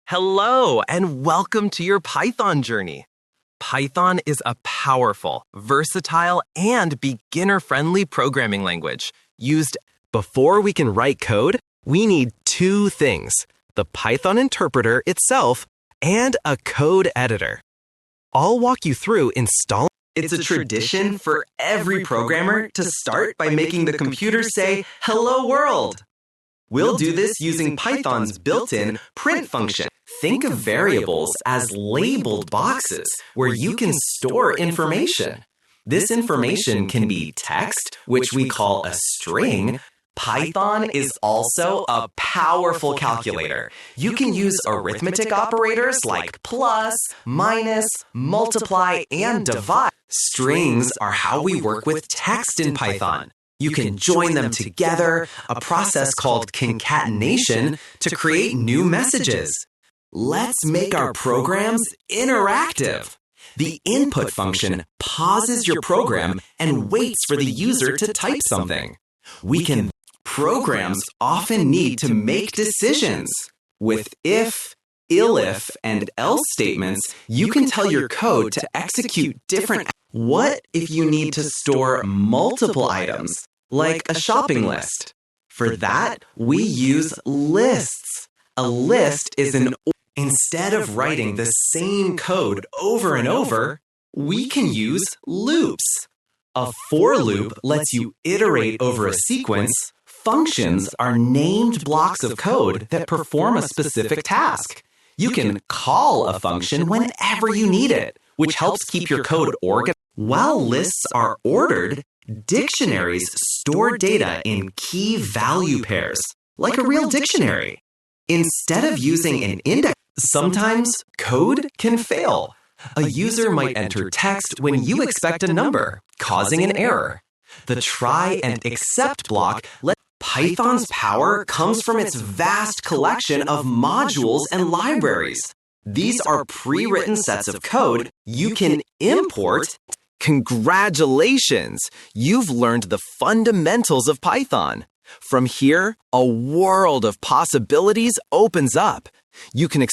Hello, and welcome to your Python journey. Python is a powerful, versatile, and beginner-friendly programming language used. Before we can write code, we need two things: the Python interpreter itself and a code editor. I'll walk you through installing. It's a tradition for every programmer to start by making the computer say, "Hello world." We'll do this using Python's built-in print function. Think of variables as labeled boxes where you can store information. This information can be text, which we call a string. Python is also a powerful calculator. You can use arithmetic operators like plus, minus, multiply, and divide. Strings are how we work with text in Python. You can join them together, a process called concatenation, to create new messages. Let's make our programs interactive. The input function pauses your program and waits for the user to type something. Programs often need to make decisions. With if, elif, and else statements, you can tell your code to execute different. What if you need to store multiple items, like a shopping list? For that, we use lists. A list is Instead of writing the same code over and over, we can use loops. A for loop lets you iterate over a sequence. Functions are named blocks of code that perform a specific task. You can call a function whenever you need it, which helps keep your code organized. While lists are ordered, dictionaries store data in key value pairs, like a real dictionary. Instead of using an index, sometimes code can fail. A user might enter text when you expect a number, causing an error. The try and except block Python's power comes from its vast collection of modules and libraries. These are pre-written sets of code you can import. Congratulations! You've learned the fundamentals of Python. From here, a world of possibilities opens up. You can